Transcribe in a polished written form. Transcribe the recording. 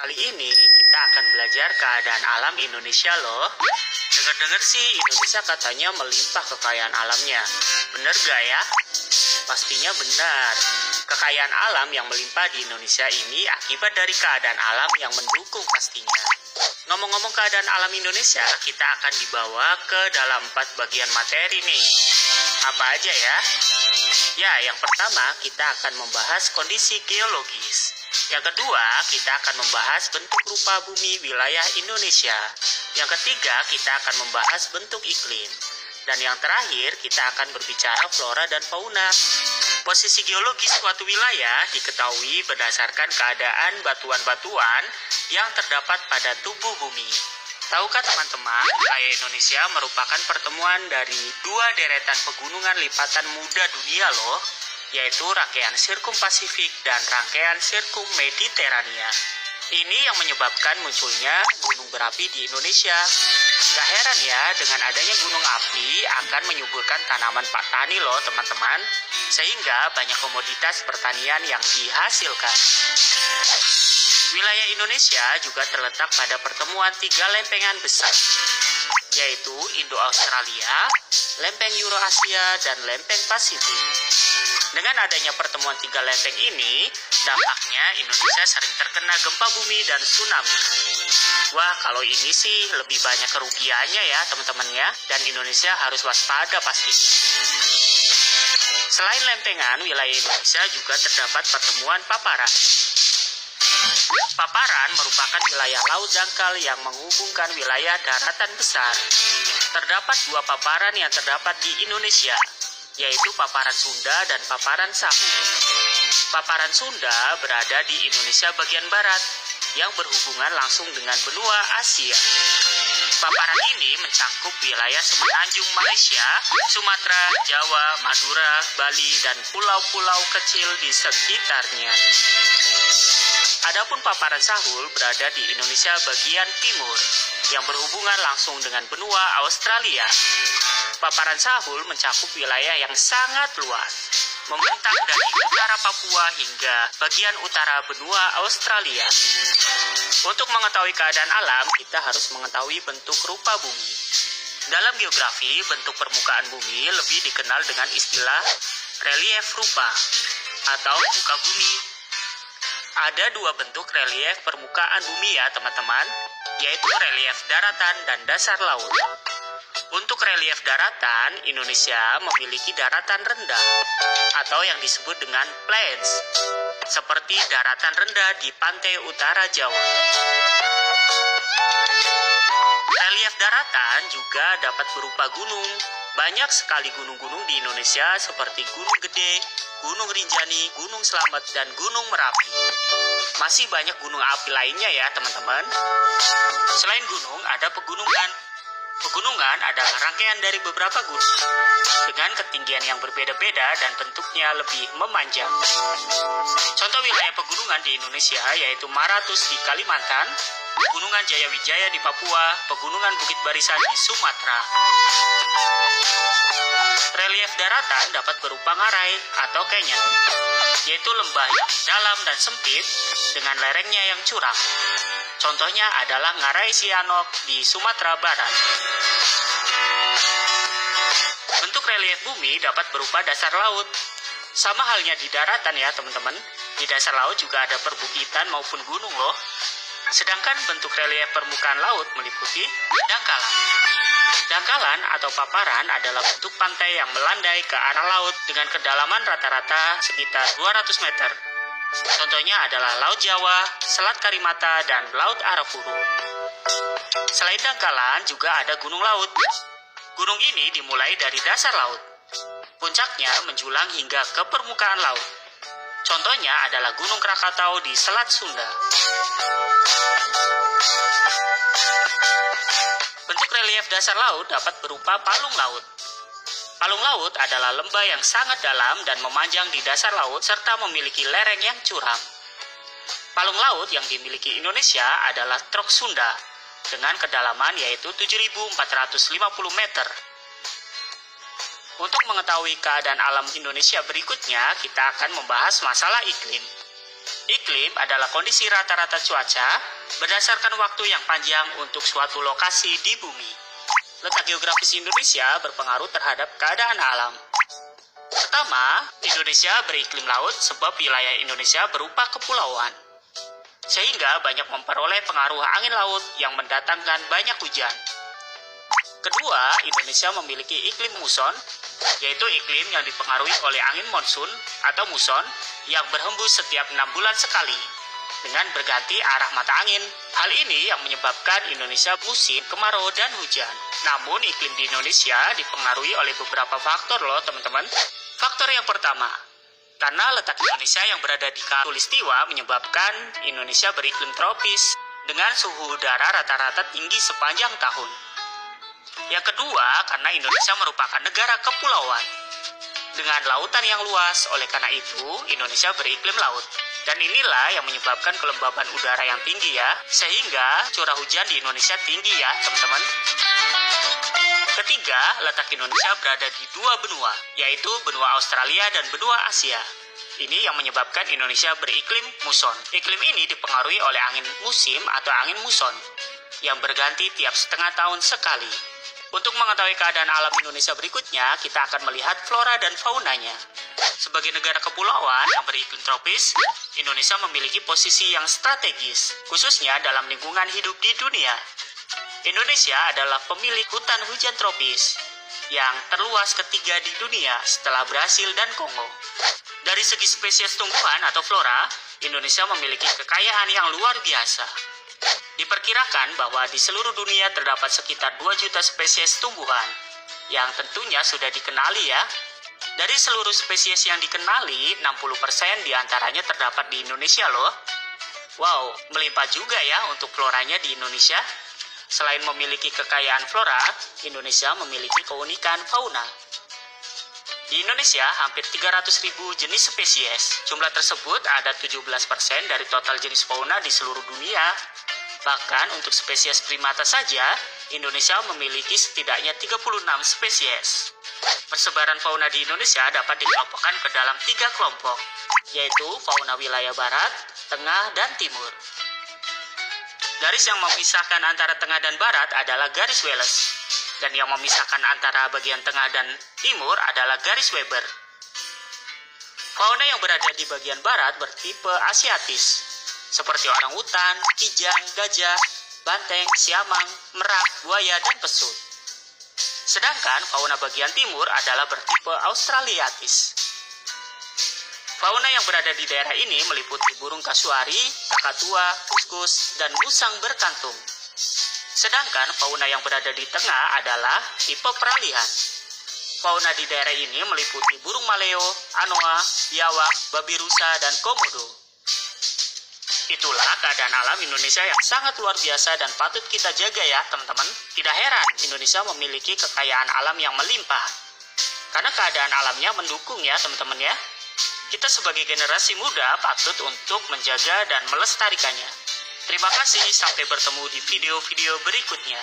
Kali ini kita akan belajar keadaan alam Indonesia loh. Dengar-dengar sih Indonesia katanya melimpah kekayaan alamnya. Bener gak ya? Pastinya benar. Kekayaan alam yang melimpah di Indonesia ini akibat dari keadaan alam yang mendukung pastinya. Ngomong-ngomong keadaan alam Indonesia, kita akan dibawa ke dalam 4 bagian materi nih. Apa aja ya? Ya, yang pertama kita akan membahas kondisi geologis. Yang kedua, kita akan membahas bentuk rupa bumi wilayah Indonesia. Yang ketiga, kita akan membahas bentuk iklim. Dan yang terakhir, kita akan berbicara flora dan fauna. Posisi geologis suatu wilayah diketahui berdasarkan keadaan batuan-batuan yang terdapat pada tubuh bumi. Tahukah teman-teman, wilayah Indonesia merupakan pertemuan dari 2 deretan pegunungan lipatan muda dunia loh, yaitu rangkaian Sirkum Pasifik dan rangkaian Sirkum Mediterania. Ini yang menyebabkan munculnya gunung berapi di Indonesia. Gak heran ya, dengan adanya gunung api akan menyuburkan tanaman petani loh teman-teman, sehingga banyak komoditas pertanian yang dihasilkan. Wilayah Indonesia juga terletak pada pertemuan 3 lempengan besar, yaitu Indo-Australia, lempeng Eurasia, dan lempeng Pasifik. Dengan adanya pertemuan 3 lempeng ini, dampaknya Indonesia sering terkena gempa bumi dan tsunami. Wah, kalau ini sih lebih banyak kerugiannya ya teman-teman ya, dan Indonesia harus waspada pasti. Selain lempengan, wilayah Indonesia juga terdapat pertemuan paparan. Paparan merupakan wilayah laut dangkal yang menghubungkan wilayah daratan besar. Terdapat 2 paparan yang terdapat di Indonesia, yaitu paparan Sunda dan paparan Sahul. Paparan Sunda berada di Indonesia bagian barat, yang berhubungan langsung dengan benua Asia. Paparan ini mencangkup wilayah semenanjung Malaysia, Sumatera, Jawa, Madura, Bali, dan pulau-pulau kecil di sekitarnya. Adapun paparan Sahul berada di Indonesia bagian timur, yang berhubungan langsung dengan benua Australia. Paparan Sahul mencakup wilayah yang sangat luas, membentang dari utara Papua hingga bagian utara benua Australia. Untuk mengetahui keadaan alam, kita harus mengetahui bentuk rupa bumi. Dalam geografi, bentuk permukaan bumi lebih dikenal dengan istilah relief rupa atau muka bumi. Ada 2 bentuk relief permukaan bumi ya teman-teman, yaitu relief daratan dan dasar laut. Untuk relief daratan, Indonesia memiliki daratan rendah atau yang disebut dengan plains, seperti daratan rendah di pantai utara Jawa. Relief daratan juga dapat berupa gunung. Banyak sekali gunung-gunung di Indonesia seperti Gunung Gede, Gunung Rinjani, Gunung Slamet, dan Gunung Merapi. Masih banyak gunung api lainnya ya teman-teman. Selain gunung, ada pegunungan. Pegunungan adalah rangkaian dari beberapa gunung dengan ketinggian yang berbeda-beda dan bentuknya lebih memanjang. Contoh wilayah pegunungan di Indonesia yaitu Maratus di Kalimantan, Pegunungan Jayawijaya di Papua, Pegunungan Bukit Barisan di Sumatera. Relief daratan dapat berupa ngarai atau canyon, yaitu lembah yang dalam dan sempit dengan lerengnya yang curam. Contohnya adalah Ngarai Sianok di Sumatera Barat. Bentuk relief bumi dapat berupa dasar laut. Sama halnya di daratan ya teman-teman. Di dasar laut juga ada perbukitan maupun gunung loh. Sedangkan bentuk relief permukaan laut meliputi dangkalan. Dangkalan atau paparan adalah bentuk pantai yang melandai ke arah laut dengan kedalaman rata-rata sekitar 200 meter. Contohnya adalah Laut Jawa, Selat Karimata, dan Laut Arafuru. Selain dangkalan, juga ada gunung laut. Gunung ini dimulai dari dasar laut. Puncaknya menjulang hingga ke permukaan laut. Contohnya adalah Gunung Krakatau di Selat Sunda. Bentuk relief dasar laut dapat berupa palung laut. Palung laut adalah lembah yang sangat dalam dan memanjang di dasar laut serta memiliki lereng yang curam. Palung laut yang dimiliki Indonesia adalah Trok Sunda dengan kedalaman yaitu 7.450 meter. Untuk mengetahui keadaan alam Indonesia berikutnya, kita akan membahas masalah iklim. Iklim adalah kondisi rata-rata cuaca berdasarkan waktu yang panjang untuk suatu lokasi di bumi. Letak geografis Indonesia berpengaruh terhadap keadaan alam. Pertama, Indonesia beriklim laut sebab wilayah Indonesia berupa kepulauan, sehingga banyak memperoleh pengaruh angin laut yang mendatangkan banyak hujan. Kedua, Indonesia memiliki iklim muson, yaitu iklim yang dipengaruhi oleh angin monsun atau muson yang berhembus setiap 6 bulan sekali dengan berganti arah mata angin. Hal ini yang menyebabkan Indonesia musim kemarau dan hujan. Namun iklim di Indonesia dipengaruhi oleh beberapa faktor loh teman-teman. Faktor yang pertama, karena letak Indonesia yang berada di Khatulistiwa menyebabkan Indonesia beriklim tropis dengan suhu udara rata-rata tinggi sepanjang tahun. Yang kedua, karena Indonesia merupakan negara kepulauan dengan lautan yang luas, oleh karena itu Indonesia beriklim laut. Dan inilah yang menyebabkan kelembaban udara yang tinggi ya, sehingga curah hujan di Indonesia tinggi ya teman-teman. Ketiga, letak Indonesia berada di dua benua, yaitu benua Australia dan benua Asia. Ini yang menyebabkan Indonesia beriklim muson. Iklim ini dipengaruhi oleh angin musim atau angin muson yang berganti tiap setengah tahun sekali. Untuk mengetahui keadaan alam Indonesia berikutnya, kita akan melihat flora dan faunanya. Sebagai negara kepulauan yang beriklim tropis, Indonesia memiliki posisi yang strategis, khususnya dalam lingkungan hidup di dunia. Indonesia adalah pemilik hutan hujan tropis yang terluas ketiga di dunia setelah Brasil dan Kongo. Dari segi spesies tumbuhan atau flora, Indonesia memiliki kekayaan yang luar biasa. Diperkirakan bahwa di seluruh dunia terdapat sekitar 2 juta spesies tumbuhan yang tentunya sudah dikenali ya. Dari seluruh spesies yang dikenali, 60% diantaranya terdapat di Indonesia loh. Wow, melimpah juga ya untuk floranya di Indonesia. Selain memiliki kekayaan flora, Indonesia memiliki keunikan fauna. Di Indonesia, hampir 300.000 jenis spesies. Jumlah tersebut ada 17% dari total jenis fauna di seluruh dunia. Bahkan untuk spesies primata saja, Indonesia memiliki setidaknya 36 spesies. Persebaran fauna di Indonesia dapat dikelompokkan ke dalam 3 kelompok, yaitu fauna wilayah barat, tengah, dan timur. Garis yang memisahkan antara tengah dan barat adalah garis Wallace, dan yang memisahkan antara bagian tengah dan timur adalah garis Weber. Fauna yang berada di bagian barat bertipe asiatis, seperti orangutan, kijang, gajah, banteng, siamang, merak, buaya, dan pesut. Sedangkan fauna bagian timur adalah bertipe australiatis. Fauna yang berada di daerah ini meliputi burung kasuari, kakatua, kuskus, dan musang berkantung. Sedangkan fauna yang berada di tengah adalah tipe peralihan. Fauna di daerah ini meliputi burung maleo, anoa, biawak, babi rusa, dan komodo. Itulah keadaan alam Indonesia yang sangat luar biasa dan patut kita jaga ya teman-teman. Tidak heran Indonesia memiliki kekayaan alam yang melimpah, karena keadaan alamnya mendukung ya teman-teman ya. Kita sebagai generasi muda patut untuk menjaga dan melestarikannya. Terima kasih, sampai bertemu di video-video berikutnya.